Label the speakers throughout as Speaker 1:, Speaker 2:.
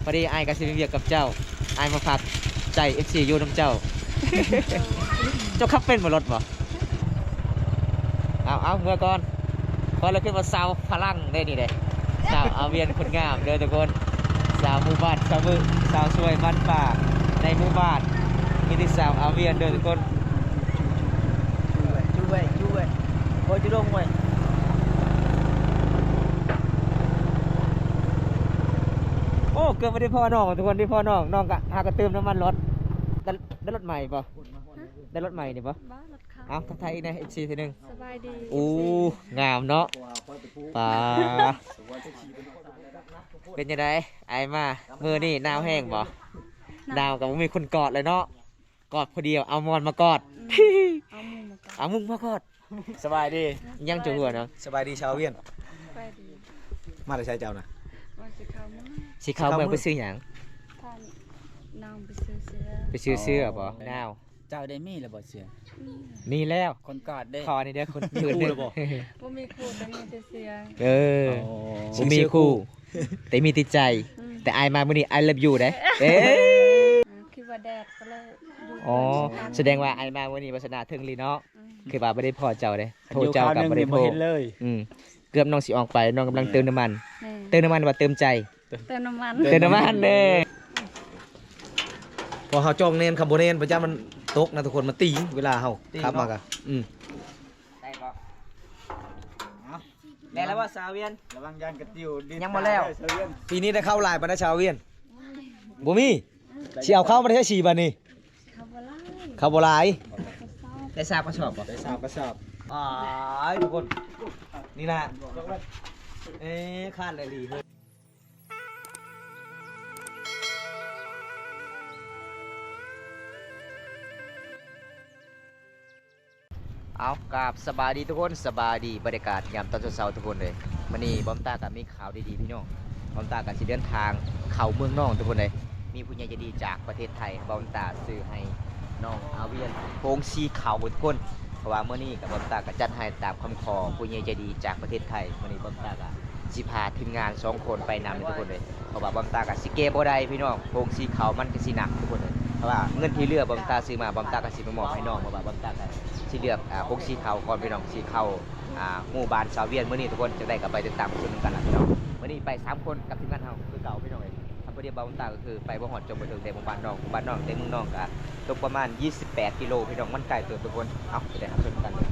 Speaker 1: พอดีไอ้ก็สิเรียกกับเจ้าไอ้มาฝากใจ FC อยู่น้ำเจ้า เจ้าขับเป็นบนรถบ่เอาเมื่อก่อนพอเราขึ้นมาสาวพลังได้นี่เด้สาวอาเวียนคนงามเด้อทุกคนสาวหมู่บ้านสาวมือสาวสวยบ้านป่าในหมู่บ้านมีที่สาวอาเวียนเด้อทุกคนจูเว้ยโอ้ยจูลงเว้ยโอ้เกิดไม่ได้พ่อน้องทุกคนที่พ่อน้องกะหากระเติมน้ำมันรถได้รถใหม่ป่ะได้รถใหม่นี่ป่ะเอาทักทายอีกนะอีกทีนึง
Speaker 2: สบายดี
Speaker 1: อู้งามเนาะป่าเป็นยังไงไอ้มามือนี่หนาวแห้งบ่หนาวกับมีคนกอดเลยเนาะกอดพอดีเอามอนมากอดเอามุ้งมากอด
Speaker 3: สบายดี
Speaker 1: ยังจะหัวเนาะ
Speaker 3: สบายดีชาวเวียน
Speaker 2: สบายดี
Speaker 3: มาได้ใช้เจ้านะ
Speaker 2: ว่าสิเข้ามา
Speaker 1: สิเข้าเมืองไปซื้อหยัง
Speaker 2: ท่านน้องไปซื้อเสื้อ
Speaker 1: ไปซื้อเสื้อบ่หนาว
Speaker 4: เจ้าได้มีหรือบ่เสีย
Speaker 1: มีแล้ว
Speaker 4: คนกอดได้
Speaker 1: คอนี่เด้อคนอื่นเด้อ
Speaker 2: บ่มีครูแต่มีแต่เสื้อ
Speaker 1: เออผมมีคู่แต่มีติดใจแต่ไอมามื้อนี้ I love you เด้เอ๊
Speaker 2: คิดว่าแดดก็เลยอยู่
Speaker 1: อ๋อแสดงว่าไอมามื้อนี้วาสนาถึงลีเนาะคือว่าบ่ได้พอเจ้าเด้โทรเจ้ากับบ่ได้โทรเกือบน้องสิออกไปน้องกำลังเติมน้ำมันเติมน้ำมันว่าเติมใจ
Speaker 2: เติมน้ำมัน
Speaker 1: เติมน้ำมันเด้
Speaker 3: พอเขาจ้องเน้นคำโบเน้นประจำมันตกนะทุกคนมันตีเวลาเขาขับมากะ
Speaker 1: ได้บ่ได้แล้วว่าสาวเวียน
Speaker 4: ระวังยางกระติว
Speaker 1: ยังบ่แล้ว
Speaker 3: ปีนี้ได้เข้าลายปะนะชาวเวียนบ่มีสิเอาเข้ามาได้4บัดนี้
Speaker 2: เขาบ่ไล่
Speaker 3: เข้าบ่หลาย
Speaker 1: ได้ทราบก็ชอบบ่
Speaker 3: ได้3กระสอบทุกคนนี่นะคาดเลยลีเฮ้ย
Speaker 1: เอากราบสบายดีทุกคนสบายดีบรรยากาศยามตอนเช้าๆทุกคนเลยมื้อนี้บอมตากับมีข่าวดีๆพี่น้องบอมตากับสิเดินทางเข้าเมืองน้องทุกคนเลยมีผู้ใหญ่ใจดีจากประเทศไทยบอมตาซื้อให้น้องอาเวียนโป่งสีขาวทุกคนเพราะว่ามื้อนี้กับบอมตาก็จัดให้ตามคำขอผู้ใหญ่ใจดีจากประเทศไทยมื้อนี้บอมตาก็สิพาทีมงาน2คนไปนำทุกคนเลยเพราะว่าบอมตาก็สิเก็บบ่ได้พี่น้องโป่งสีขาวมันก็สิหนักทุกคนเลยเพราะว่าเงินที่เหลือบอมตาซื้อมาบอมตาก็สิไปมอบให้น้องเพราะว่าบอมตาก็สิเลือกพวกสีขาวก่อนพี่น้องสีขาวหมู่บ้านสาวเวียนมื้อนี้ทุกคนจะได้กลับไปติดตามชมกันล่ะพี่น้องมื้อนี้ไป3คนกับทีมงานเฮาคือเก่าพี่น้องเอ้ยทำประเดี๋ยวบอมตาก็คือไปบ่ฮอดจนบ่ถึงแต่หมู่บ้านน้องแต่เมืองน้องก็ตกประมาณ28กิโลพี่น้องมันไกลเติบทุกคนเอ้าไปได้รับชมกันเลย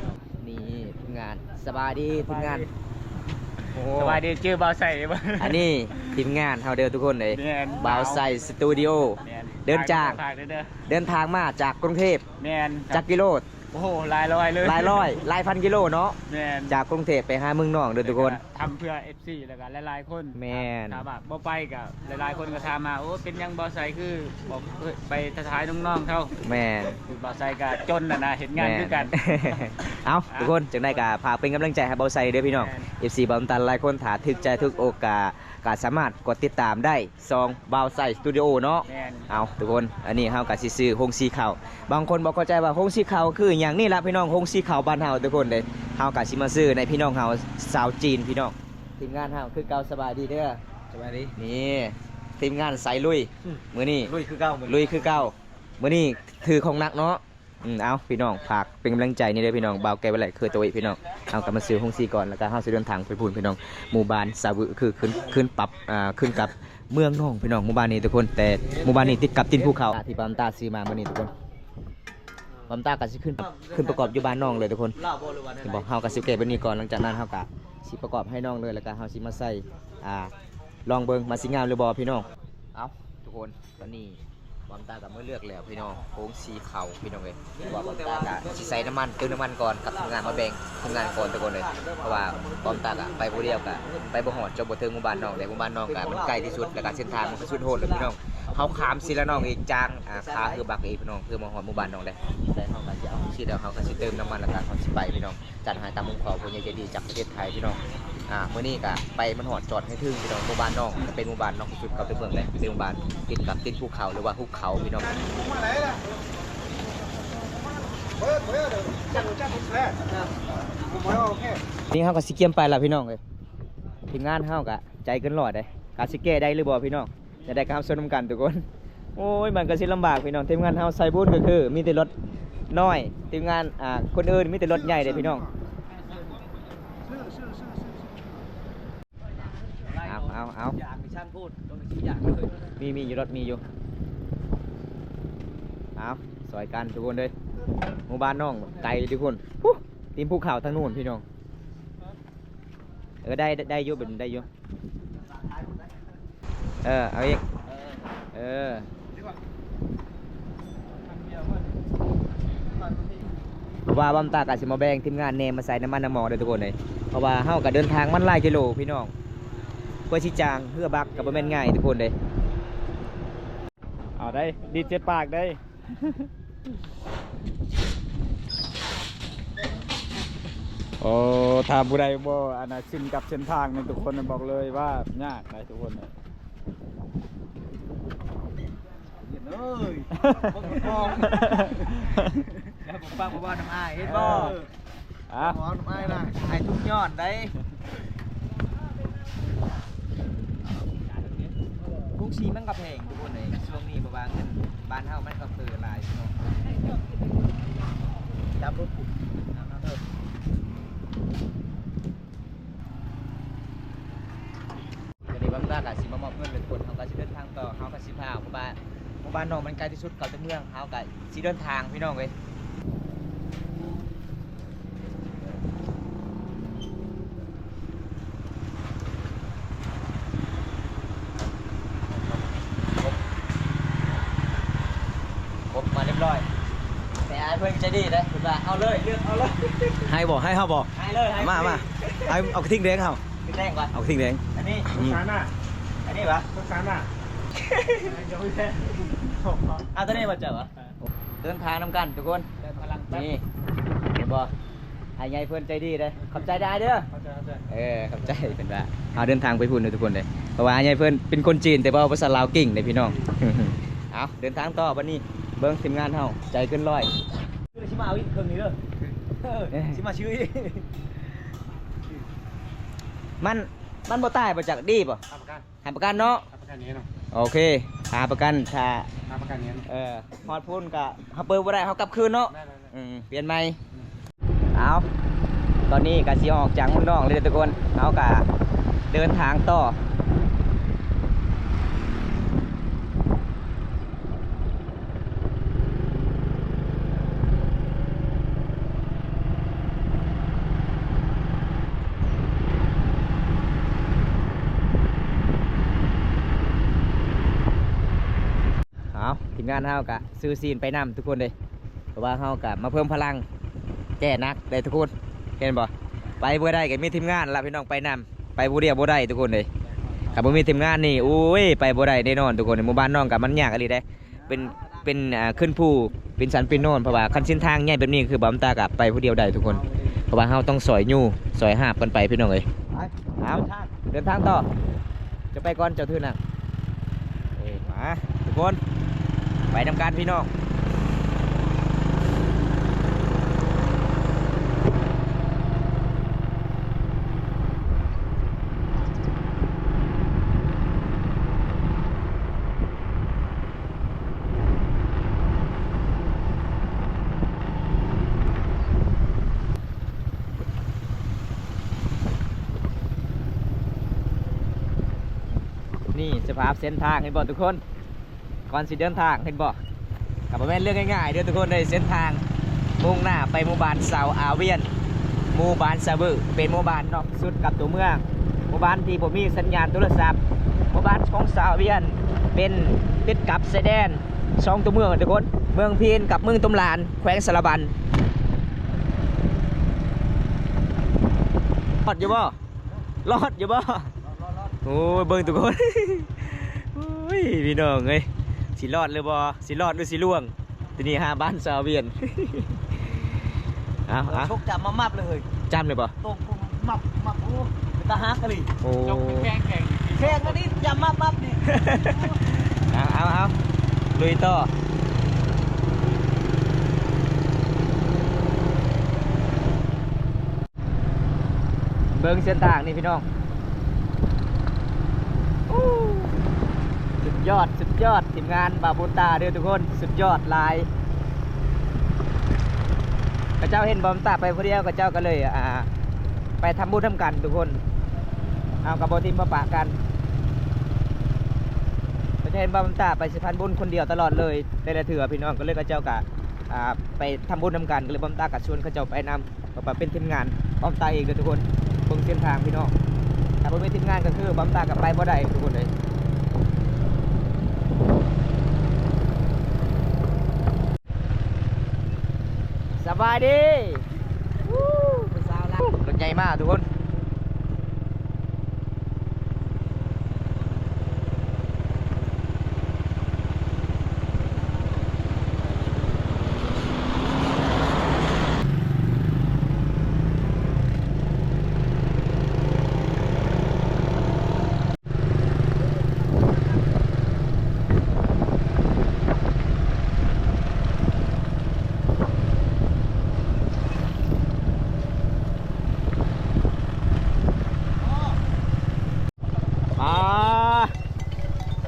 Speaker 1: นี่ทีมงานสบายดีทีมงาน
Speaker 4: สบายดีชื่อบ่าวใส่บ่
Speaker 1: อันนี้ทีมงานเฮาเด้อทุกคนเลยบ่าวใส่สตูดิโอเดินทางมาจากกรุงเทพจากกิโล
Speaker 4: โอ้โหหลายร้อยเลย
Speaker 1: หลายร้อยหลายพันกิโลเนาะ
Speaker 4: แม่น
Speaker 1: จากกรุงเทพไปหาเมืองน้องเด้อทุกคน
Speaker 4: ทำเพื่อ FC แล้วก็หลายๆคน
Speaker 1: แม่น
Speaker 4: ถามว่าบ่ไปกับหลายๆคนก็ถามมาโอ้เป็นยังบ่ใส่คือบอกไปท้ายน้องๆเขา
Speaker 1: แม่น
Speaker 4: บ่ใส่ก็จนน่ะนะเห็นงานคือกัน
Speaker 1: เอาทุกคนจังได้ก็ฝากเป็นกำลังใจให้เบาไซเด้อพี่น้อง FC บอมตันหลายคนถาถึกใจทุกโอกาสก็สามารถกดติดตามได้2บาวไซสตูดิโอเนาะ
Speaker 4: แม่น
Speaker 1: เอาทุกคนอันนี้เฮาก็สิซื้อฮงสีขาวบางคนบ่เข้าใจว่าฮงสีขาวคือหยังนี่ล่ะพี่น้องฮงสีขาวบ้านเฮาทุกคนเลยเฮาก็สิมาซื้อในพี่น้องเฮาชาวจีนพี่น้องทีมงานเฮาคือเก่าสบายดีเด้อ
Speaker 3: สบายดี
Speaker 1: นี่ทีมงานสายลุยมื้อนี้
Speaker 3: ลุยคือเก่า
Speaker 1: ลุยคือเก่ามื้อนี้ถือของหนักเนาะเอาพี่น้องฝากเป็นกำลังใจนี่เด้อพี่น้องบ่าวแก้ไว้ไหลคือตัวอีกพี่น้องเอากลับมาซื้อฮงซีก่อนแล้วก็เฮาสิเดินทางไปพูนพี่น้องหมู่บ้านสาวึคือขึ้นปรับขึ้นกับเมืองน้องพี่น้องหมู่บ้านนี้ทุกคนแต่หมู่บ้านนี้ติดกับตีนภูเขาที่บามตาซื้อมามื้อนี้ทุกคนบามตาก็สิขึ้นประกอบอยู่บ้านน้องเลยทุกคน
Speaker 3: ลาวบ่หรือว่า
Speaker 1: ที่บอกเฮาก็สิเก็บไว้นี่ก่อนหลังจากนั้นเฮาก็สิประกอบให้น้องเลยแล้วก็เฮาสิมาใส่ลองเบิ่งมาสิงามหรือบ่พี่น้องเอาทุกคนตอนนี้บอมตากับมือเลือกแล้วพี่น้องโค้งสีเข่าพี่น้องเลยว่าบอมตากะสิใส่น้ำมันเติมน้ำมันก่อนกับทำงานมาแบ่งทำงานก่อนทุกคนเลยเพราะว่าบอมตากะไปผู้เดียวกะไปบ่ฮอดจนบ่ถึงหมู่บ้านน้องแต่หมู่บ้านน้องกะมันไกลที่สุดแล้วก็เส้นทางมันก็สุดโหดเลยพี่น้องเฮาขามศิลาน้องอีกจางขาคือบักอีกพี่น้องคือมาฮอดหมู่บ้านน้องได้แต่เฮาก็สิเอาสิเดี๋ยวเฮาก็สิเติมน้ำมันแล้วก็เฮาสิไปพี่น้องจัดให้ตามมุมขอผู้ใหญ่ใจดีจากประเทศไทยพี่น้องมื้อนี้ก็ไปมันฮอดจอดให้ถึงพี่น้องหมู่บ้านน้องเป็นหมู่บ้านน้องสุดกับเมืองเลยเป็นหมู่บ้านติดกับติดภูเขาหรือว่าหุบเขาพี่น้อง นี่เฮาก็สิเกียมไปล่ะพี่น้องเอ้ยทีมงานเฮาก็ใจเกินร้อยเด้กาสิแก้ได้หรือบ่พี่น้อง จะได้ข้ามส่วนนำกันทุกคนโอ้ยมันก็สิลำบากพี่น้องทีมงานเฮาใส่บุญก็คือมีแต่รถน้อยทีมงานคนอื่นมีแต่รถใหญ่เด้พี่น้องเอา
Speaker 3: อยากมีช่างพูดต้องชี้อยากเลย
Speaker 1: มีอยู่รถมีอยู่เอาซอยกันทุกคนเลยหมู่บ้านน้องไกลทุกคนฮู้ทีมภูเขาทางนู้นพี่น้องได้อยู่เป็นได้อยู่เอาอีกเพราะว่าบำตากะสิมาแบ่งทีมงานเนมมาใส่น้ำมันน้ำหมอกเด้อทุกคนเลยเพราะว่าเฮาก็เดินทางมันหลายกิโลพี่น้องเพื่อชิจางเพื่อบักกับบ่แม่นง่ายทุกคนเลย
Speaker 4: เอาได้ดีเจ็บปากได้ โอ้ถามผู้ใดบ่อันน่ะชินกับเส้นทางนี่ทุกคนน่ะบอกเลยว่ายากหลายทุกคนน่ะ
Speaker 3: เอ้ยผมมองแล้วผมฟังผมว่าน้ำอ้ายเห็นบ่
Speaker 1: อ่ะ
Speaker 3: หมอน้ำอ้ายนะอ้ายทุกยอดได้กุ้งชีมันกระเพงทุกคนเลยช่วงนี้บ่ว่าเงินบ้านเฮามันก็คือหลายพี่น้องจับรถปุ๊บเอาเถอะ
Speaker 1: วันนี้บำตากะสิมามอบเงินเป็นคนเฮาก็สิเดินทางต่อเฮาก็สิพาหมู่บ้านน้องมันไกลที่สุดเข้าแต่เมืองเฮาก็สิเดินทางพี่น้องเอ้ยครบมาเรียบร้อยแต่ไอ้เพิ่นใจดีเด้อคุณว่าเอาเลยเลือกเอาเลย
Speaker 3: ให้บอกให้เฮาบอก
Speaker 1: ให้เลยให้
Speaker 3: มาเอากระทิงแดงเฮา
Speaker 1: ขึ้นแรงก่อน
Speaker 3: เอากระทิงแดง
Speaker 1: อันนี้
Speaker 4: สารน่ะ
Speaker 1: อันนี้ปะ
Speaker 4: สารน่ะยังไม่แท้
Speaker 1: เอาตัวนี้มาเจอเหรอเดินทางนำกันทุกคน
Speaker 4: เดินพลังแป๊บ
Speaker 1: นี่เห็นบ่ไอ้ไงเพื่อนใจดีเลยขอบใจได้เด้อ
Speaker 4: เข้าใจ
Speaker 1: ขอบใจเป็นว่าเอาเดินทางไปพูดเลยทุกคนเลยเพราะว่าไอ้ไงเพื่อนเป็นคนจีนแต่ว่าภาษาลาวเก่งเลยพี่น้อง เอาเดินทางต่อวันนี้เบิ้งทีมงานเฮาใจเกินร้อย
Speaker 3: ชิมาเอาอีกเครื่องนี้เด้อชิมาชื่ออีก
Speaker 1: มันบ่ตายบ่จักดีบ่
Speaker 4: ทำประกัน
Speaker 1: หาประกันเนาะ
Speaker 4: ทำประกันนี้เนาะ
Speaker 1: โอเคหาประกันถ้า
Speaker 4: ทำประกันนี้
Speaker 1: ฮอดพุ่นก็เฮาเปิดบ่ได้เฮากลับคืนเนาะ
Speaker 4: ได้
Speaker 1: เปลี่ยนใหม่เอาตอนนี้ก็สิออกจากเมืองนอกเลยเด้อทุกคนเอาก็เดินทางต่อเอาทีมงานเฮากะซื้อซีนไปนำทุกคนเลยเพราะว่าเฮากะมาเพิ่มพลังแก้นักได้ทุกคนเห็นบ่ไปบ่ได้ก็มีทีมงานละพี่น้องไปนำไปบ่เดียวบ่ได้ทุกคนเลยถ้าบ่มีทีมงานนี่โอ้ยไปบ่ได้แน่นอนทุกคนหมู่บ้านน้องกะมันยากอะไรได้เป็นขึ้นภูเป็นสันเป็นโน่นเพราะว่าคันเส้นทางใหญ่แบบนี้คือบ่ตากะไปผู้เดียวได้ทุกคนเพราะว่าเฮาต้องสอยยู่สอยหาบกันไปพี่น้องเอ้ยเอาเดินทางต่อจะไปก่อนเจ้าทื่นน่ะมาทุกคนไปทำการพี่น้องนี่สภาพเส้นทางเห็นบ่ทุกคนก่อนสิเดินทางเห็นบ่กับแม่นเรื่องง่ายๆเด้อทุกคนในเส้นทางมุ่งหน้าไปหมู่บ้านเสาอาเวียนหมู่บ้านซาบึเป็นหมู่บ้านนอกสุดกับตัวเมืองหมู่บ้านที่บ่มีสัญญาณโทรศัพท์หมู่บ้านของเสาอาเวียนเป็นติดกับชายแดนช่องตัวเมืองทุกคนเมืองพีนกับเมืองตุมลานแขวงสารบันรอดอยู่บ่รอดอยู่บ่โอ้ยเบิ่งทุกคน โอ้ยพี่น้องเอ้ยสิรอดหรือบ่สิรอดหรือสิล่วงทีนี้หาบ้านซาเวียน เอา
Speaker 3: ชกจับมามับเลย
Speaker 1: จำเลยบ่
Speaker 3: ตรงมับโอ้ตาฮักกันเลย
Speaker 1: โอ้
Speaker 4: จบแข่ง
Speaker 3: แข่งกันนี่จับมับนี่
Speaker 1: เอาลุยต่อเบิ่งเส้นทางนี่พี่น้องสุดย สุดยอดทีมงานบาบูตาเด้อทุกคนสุดยอดหลายกระเจ้าเห็นบอมตาไปผู้เดียวกระเจ้าก็เลยไปทำบุญทำกันทุกคนเอากับบอทีมมาปะกันกระเจ้าเห็นบอมตาไปสิพันบุญคนเดียวตลอดเลยแต่ละเถื่อพี่น้องก็เลยกระเจ้ากะไปทำบุญทำกันก็เลยบอมตากับชวนกระเจ้าไปนำไปเป็นทีมงานบอมตาเองเด้อทุกคนเบิ่งเส้นทางพี่น้องถ้าบ่เป็นทีมงานก็คือบอมตากับไปบ่ได้ทุกคนเลยสบายดีเป็นสาวรักรถใหญ่มากทุกคน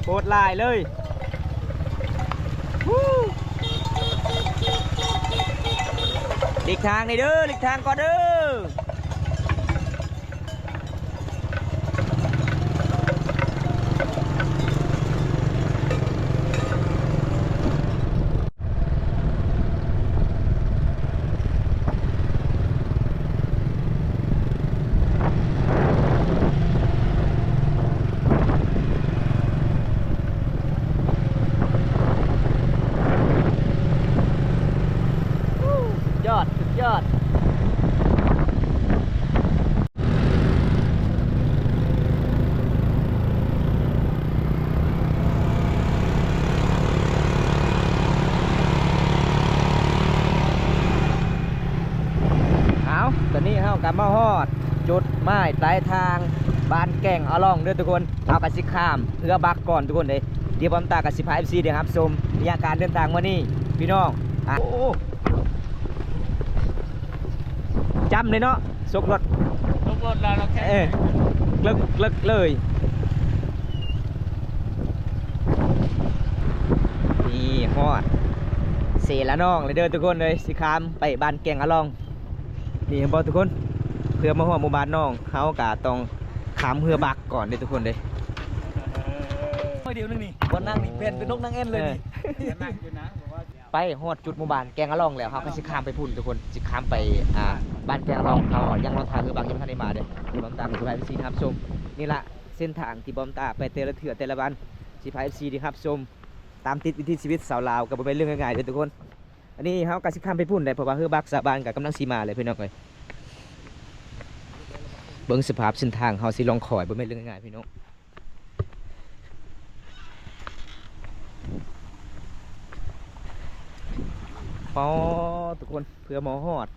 Speaker 1: โคตรลายเลยหลีกทางนี่เด้อหลีกทางก่อนเด้อสุดยอดเอาตอนนี้เฮากลับมาฮอดจุดหมายปลายทางบ้านแก่งเอาล่องเด้อทุกคนเอากระสิข้ามเรือบักก่อนทุกคนเลยเดี๋ยวบอมตากับสิพา FC เดี๋ยวครับชมบรรยากาศเดินทางวันนี้พี่น้องโอ้จำเลยเนาะสกรถแล้วเราแค่เลิกเลยนี่ฮอดเสร็จแล้วน้องเลยเดินทุกคนเลยสิคามไปบ้านแก่งอะลองนี่เห็นบ่ทุกคนเพื่อมาฮอดหมู่บ้านน้องเฮากะต้องขามเรือบักก่อนเลยทุกคนเลย
Speaker 3: เดี๋ยวนึงนี่วันนั่งนี่เป็นนกนั่งเอ็นเลยนี่นั่งอยู่นะ
Speaker 1: ไปฮอดจุดหมู่บ้านแกงอะล่องแล้วเขาก็สิข้ามไปพุ่นทุกคนสิข้ามไปบ้านแกงอะล่องเขายังรอทางคือบางยังไม่ทันได้มาเด้บอมตากับสิพายซีครับชมนี่ละเส้นทางที่บอมตาไปแต่ละเถื่อแต่ละบ้านสิพายซีดีครับชมตามติดวิถีชีวิตสาวลาวก็บ่เป็นเรื่องง่ายๆเลยทุกคนอันนี้เขาก็สิข้ามไปพุ่นได้เพราะว่าคือบักสะบานกับกำลังสีมาเลยพี่น้องเลยเบิ่งสภาพเส้นทางเขาสิลองคอยบ่เป็นเรื่องง่ายๆพี่น้องพอทุกคนเพื่อหมอฮอด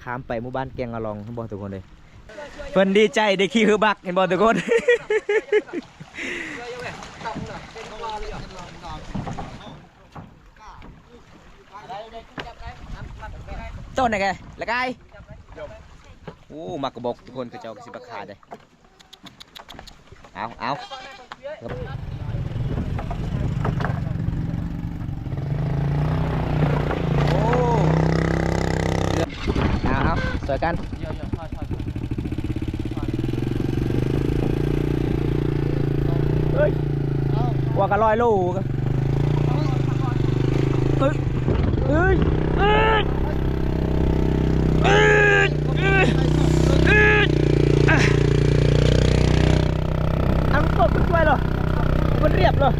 Speaker 1: ข้ามไปหมู่บ้านแกงอะลองบอกทุกคนเลยเพิ่นดีใจได้ขี่คือบักเห็นบอกทุกคนต้นไหนแกละไกโอ้มากระบอกทุกคนกระเจ้าสิบขาดเลยเอาเอาสวยกันเฮ้ยว่ากัน100 โลกันเฮ้ยอังกบมันช่วยเหรอมันเรียบเหรอ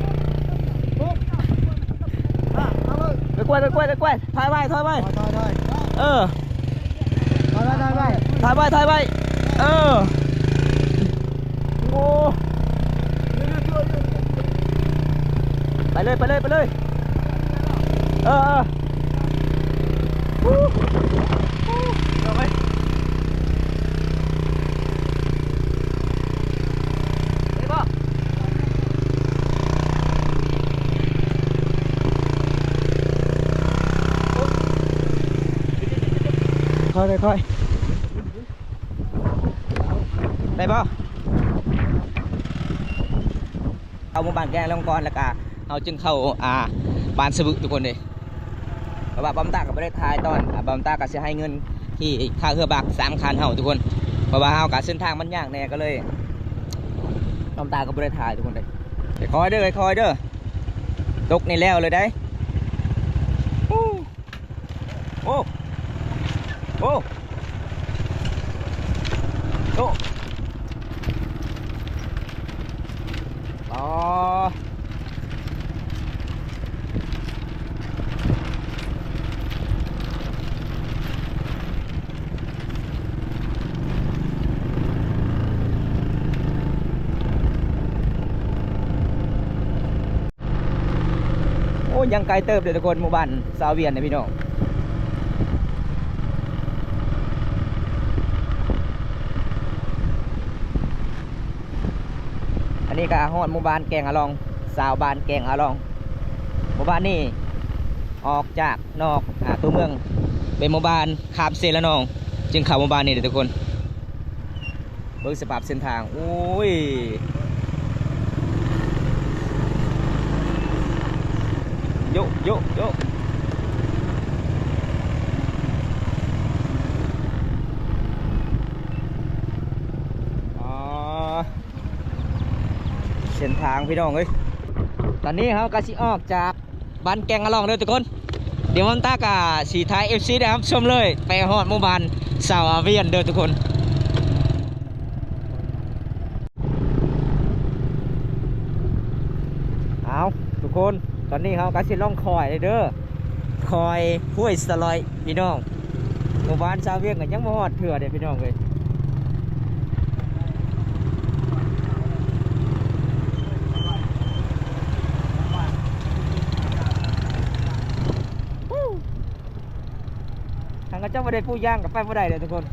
Speaker 1: ไปกล้วยถอยไว้เออถอยไว้เออโอ้ไปเลยเออเอาไปไปบ่ค่อยได้ป่ะ เข้าหมู่บ้านแกงลงก่อนแล้วก็เราจึงเข้าบ้านสบึกทุกคนเลยเพราะว่าบอมตากับไม่ได้ทายตอนบอมตาก็จะให้เงินที่ค่าเครือบัก3 คันเฮาทุกคนเพราะว่าเฮากับเส้นทางมันยากแน่ก็เลยบอมตาก็ไม่ได้ทายทุกคนเลยคอยเด้อคอยเด้อตกนี่แล้วเลยได้โอ้โอ้โอ้โอ้อ๋อโอ้ยังไกลเติบเลยทุกคนหมู่บ้านสาวเวียนนะพี่น้องอันนี้ก็ฮอดหมู่บ้านแกงอะลองสาวบ้านแกงอะลองหมู่บ้านนี่ออกจากนอกตัวเมืองเป็นหมู่บ้านขามเซละนองจึงเข้าหมู่บ้านนี่เด้อทุกคนเบิ่งสภาพเส้นทางโอ้ยโยโยโยอ๋อเส้นทางพี่น้องเอ้ยตอนนี้เขาก็สิออกจากบ้านแกงอะลองเลยทุกคนเดี๋ยวมันตากาสีท้าย FC ได้ครับชมเลยไปฮอดหมู่บ้านสาวอาเวียนเด้อทุกคนเอาทุกคนตอนนี้เขาก็สิล่องคอยเลยเด้อคอยห้วยสลอยพี่น้องหมู่บ้านสาวเวียนกันยังบ่ฮอดเถื่อเด้อพี่น้องเลยทางก็เจ้าบ่ได้ผู้ย่างกับไปบ่ได้เลยทุกคน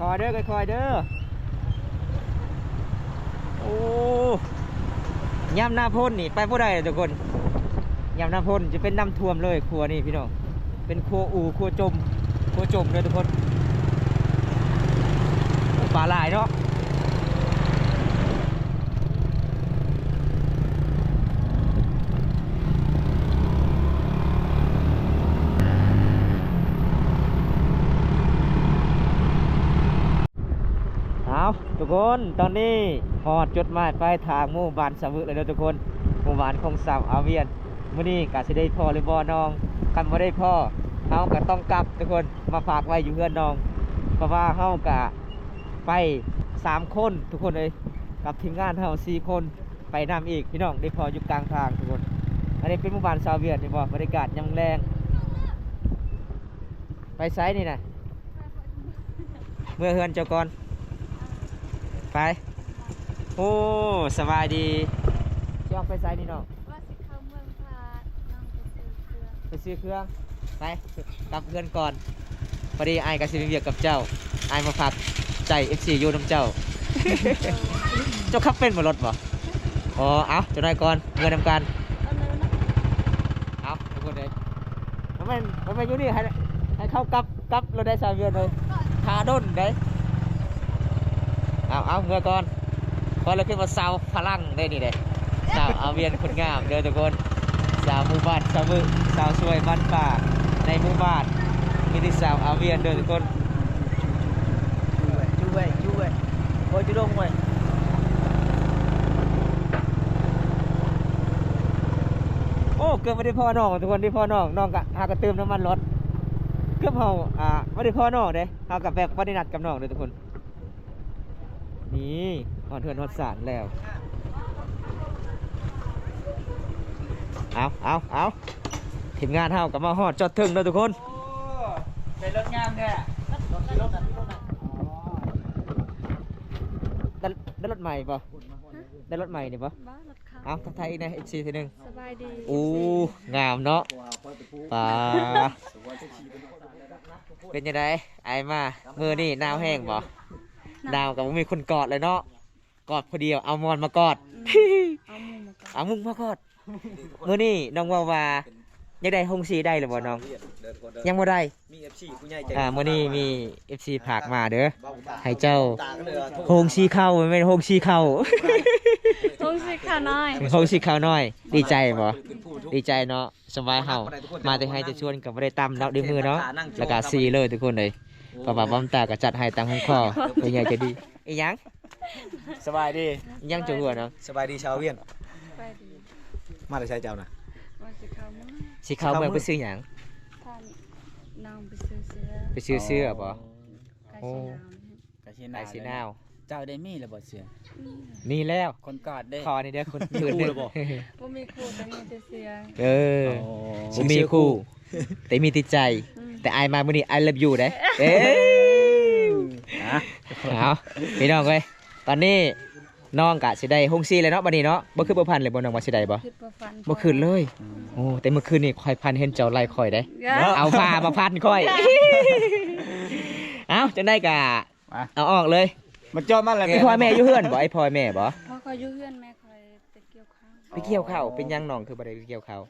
Speaker 1: คอยเด้อคอยเด้อโอ้ยามหน้าพ่นนี่ไปบ่ได้เลยทุกคนยามหน้าพ่นจะเป็นน้ำท่วมเลยครัวนี่พี่น้องเป็นครัวครัวจมเลยทุกคนปลาหลายเนาะเอาทุกคนตอนนี้ฮอดจุดหมายปลายทางหมู่บ้านสาวึกเลยเด้อทุกคนหมู่บ้านของสาวอาเวียนมื้อนี้ก็สิได้พ่อหรือบ่น้องคันบ่ได้พ่อเฮาก็ต้องกลับทุกคนมาฝากไว้อยู่เฮือนน้องเพราะว่าเฮาก็ไป3 คนทุกคนเลยกับทีมงานเฮา4 คนไปนำอีกพี่น้องได้พออยู่กลางทางทุกคนอันนี้เป็นหมู่บ้านสาวเวียนนี่บ่บรรยากาศยามแรงไปไสนี่น่ะเมื่อเฮือนเจ้าก่อนไปโอ้สบายดีจะออกไปไซนี่เนาะ
Speaker 2: ว่าสิเข้าเมืองพาน้องไปซื้อเครื่อง
Speaker 1: ไปซื้อเครื่องไปกลับเพื่อนก่อนพอดีไอ้ายกับสิเวียกกับเจ้าไอ้ายมาพักใจ FC อยู่น้ำเจ้า เจ้าขับเป็นบนรถบ่อ๋อเอาเจ้านายก่อนเงินนำกัน
Speaker 2: เอาเลยนะ
Speaker 1: เอาทุกคนเลยมันอยู่นี่ให้เข้ากลับเราได้สามเดือนเลยทาด้นได้เอาเงินก่อนพอเราขึ้นมาสาวพลังได้นี่เลยสาวอาเวียนคนงามเด้อทุกคนสาวหมู่บ้านสาวมือสาวสวยบ้านป่าในหมู่บ้านมีที่สาวอาเวียนเด้อทุกคนช่วยโอ้ยจุดงไว้โอ้เกือบไม่ได้พ่อน้องทุกคนที่พ่อน้องกะหากระเติมน้ำมันรถเกือบเฮาไม่ได้พ่อน้องเด้เฮากับแบบไม่ได้นัดกับน้องเด้อทุกคนนี่ฮอดเทือนฮอดศาลแล้วเอาทีมงานเฮากับมาฮอดจอดถึงเด้อทุกคนเป็นรถงามแท้รถได้รถใหม่ป่ะ ได้รถใหม่นี่ปะ
Speaker 2: บ้านรถเขา
Speaker 1: เอาทักทายอีกนะอีกทีหนึง
Speaker 2: สบายดี
Speaker 1: อู้งามเนาะป่าเป็นยังไงไอ้มามือนี่หนาวแห้งบ่หนาวกับมีคนกอดเลยเนาะกอดพอดีเอามอนมากอด
Speaker 2: เอาหมูมาก่อน
Speaker 1: เอามึงมากอดมือนี่น้องว่ายังได้หงสีได้หรือบ่น้อง ยังบ่ได้
Speaker 3: มี FC ผู้ใหญ่ใจ
Speaker 1: มื้อนี้มี FC ผากมาเด้อ
Speaker 3: เบ้าตา
Speaker 1: ให้เจ้า
Speaker 3: ตาก็เลยโทษ
Speaker 1: หงสีเข้าไม่เป็นหงสีเข้า
Speaker 2: ทงสิค่ะน้อย
Speaker 1: หงสีเข้าน้อย ดีใจบ่ดีใจเนาะสบายเฮามาแต่ให้จะชวนกับบ่ได้ตำเนาะด้วยมือเนาะแล้วก็ซีเลยทุกคนเลยเพราะว่าบำตาก็จัดให้ตามห้องคอเป็นไงจะดีอีหยัง
Speaker 4: สบายดี
Speaker 1: อีหยังจะหัวเนาะ
Speaker 3: สบายดีชาวเวียน
Speaker 2: ไปดี
Speaker 3: มาแต่ใช้เจ้านะ
Speaker 2: ว่าสิเขามา
Speaker 1: สิเข้าเมืองไปซื้อหยัง
Speaker 2: ท่านน้องไปซื้อเสื้อ
Speaker 1: ไปซื้อเสื้อบ่
Speaker 2: ไก่
Speaker 1: โอ้
Speaker 2: สีน้ำ
Speaker 4: กะสิ
Speaker 1: ไป
Speaker 4: หนาว
Speaker 1: สินาว
Speaker 4: เจ้าได้มีแล้วบ่เสือ
Speaker 1: มีแล้ว
Speaker 4: คนกอดได้
Speaker 1: คอนี่เด้อคนอื่นเด้อ
Speaker 2: ว่ามีครูแต่มีแต่เสียง
Speaker 1: เออบ่มีคู่ แต่มีติดใจ แต่อายมามื้อนี้ I love you เด้เอ้ย
Speaker 4: อ่ะ
Speaker 1: เอาพี่น้องเว้ยตอนนี้น้องกะสิได้ฮงซีเลยเนาะบัดนี้เนาะบ่คือบ่พันเลยบ่น้องว่าสิได้บ่
Speaker 2: คิดว่าฟัน
Speaker 1: บ่คืนเลยโอ้แต่เมื่อคืนนี่คอยพันเห็นเจ้าไล่คอยได้
Speaker 2: เยอะ
Speaker 1: เอาผ้ามาพันค่อย เอาจังได้กะ
Speaker 4: มา
Speaker 1: เอาออกเลย
Speaker 4: มันจอมันอะไร
Speaker 1: ไอ้พ่อแม่อยู่เฮือนบ่ไอ้พ่อแม่บ่
Speaker 2: พ่อคอยอยู่เฮือนแม่คอยไปเกี่ยวข้าว
Speaker 1: ไปเกี่ยวข้าวเป็นหยังน้องคือบ่ได้ไปเกี่ยวข้าว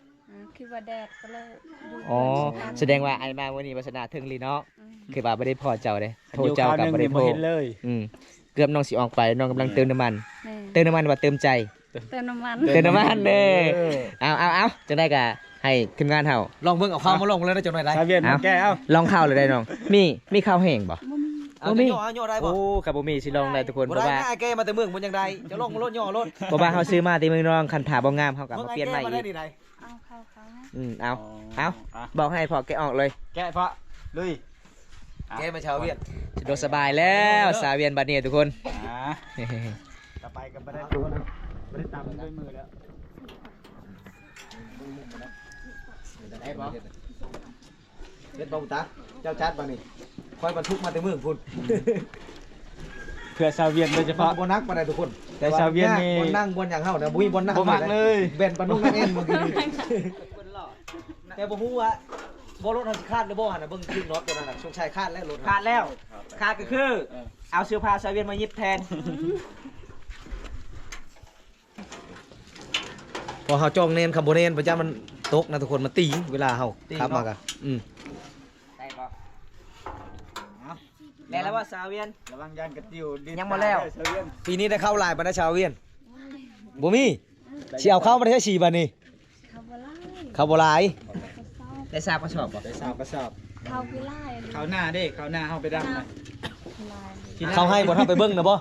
Speaker 2: คิดว่าแดดก็เลยอยู่
Speaker 1: อ๋อ
Speaker 2: เฮือน
Speaker 1: แสดงว่าไอ้มาวันนี้วาสนาถึงลีเนาะ
Speaker 2: อืม
Speaker 1: คือว่าบ่ได้พอเจ้าเด้โทร
Speaker 4: อยู่
Speaker 1: เจ้า
Speaker 4: ข้าว
Speaker 1: กับ
Speaker 4: นึง
Speaker 1: บ่ได้
Speaker 4: นี่
Speaker 1: โท
Speaker 4: บ่
Speaker 1: ร
Speaker 4: เห็นเลย
Speaker 1: เกือบน้องสิออกไปน้องกำลังเติมน้ำมัน
Speaker 2: แม่
Speaker 1: เติมน้ำมันว่าเติมใจ
Speaker 2: เติมน้ำมัน
Speaker 1: เติมน้ำมันเด้อเอาจังได้กะให้ทีมงานเฮา
Speaker 3: ลองเบิ่งเอาข้าวมาลงแล้วได้จังหน่อยได้
Speaker 4: ชาเวียนมาแก้เอา
Speaker 1: ลองข้าวเลยได้น้องมีข้าวแห้งบ่
Speaker 3: เอาจะย่อได้บ่
Speaker 1: โอ้ครับบ่มีสิลองได้ทุกคน
Speaker 3: บ่
Speaker 1: เพราะ
Speaker 3: ได้
Speaker 1: ว่า
Speaker 3: ง่ายแกมาแต่เมืองมันยังได้จะลงรถย่อรถ
Speaker 1: เพราะว่าเฮาซื้อมาแต่เมืองนองคันถาบ่งามเฮาก็มาเปลี่ยนใหม่
Speaker 3: มา
Speaker 1: อี
Speaker 3: ได้
Speaker 1: ก
Speaker 3: ดีไหน
Speaker 2: เอาข้าวเขาให้
Speaker 1: เอา
Speaker 4: อ่ะ
Speaker 1: บอกให้พอแกะออกเลย
Speaker 4: แก้เพราะลุย
Speaker 3: แกมาชาวเวียน
Speaker 1: สะดวกสบายแล้วสาเวียนบัดนี้ทุกคน
Speaker 4: อ่าต่อไปก็บ่ได้ตูนบ่ได้ตำด้วยมือแล้ว
Speaker 1: ได้บ่
Speaker 3: เฮ็ดบ่ตาเจ้าจัดบ่นี่คอยบรรทุกมาแต่เมืองพุ่น
Speaker 4: เพื่อชาวเวียนโดยเฉพาะ
Speaker 3: บ่นักปานใดทุกคน
Speaker 4: แต่ชาวเวียนนี่
Speaker 3: บ่นั่งบ่อย่างเฮานะบ่มีบ่นั่ง
Speaker 4: บ่มักเลย
Speaker 3: แบนปานนุ่งนั่งเอ็นเมื่อกี้นี่แต่บ่ฮู้ว่าบ่รถเฮาสิคาดหรือบ่หั่นน่ะเบิ่งขึ้นรถตัวนั้นน่ะสงสัยคาดแล้วรถ
Speaker 1: ขาดแล้วขาดก็คือ เอาเสื้อผ้าสาเวียนมายิบแทน
Speaker 3: พอเฮาจ้องเนนคำบ่เนนประจามันตกนะทุกคนมันตีเวลาเฮาขับมากะ
Speaker 1: ได้บ่แล้วว่าสาเวียน
Speaker 4: ระวังยานกระติวดิน
Speaker 1: ยังบ่แล้ว
Speaker 4: ชาวเวียน
Speaker 3: ปีนี้ได้เข้าหลายปานใดชาวเวียนบ่มีสิเอาเข้าประเทศ4บัดนี้
Speaker 2: เขาบ่ไล่
Speaker 3: เข้าบ่หลาย
Speaker 2: เขาเศร้า
Speaker 1: ได้ทราบก็ชอบบ่
Speaker 4: ได้สาวกระสอบ
Speaker 2: เขาคือไล่
Speaker 4: เขาวหน้าเด้เขาวหน้าเฮาไปดำนะ
Speaker 2: ไล่
Speaker 3: เขาให้บ่ทันไปเบิ่งนะบ่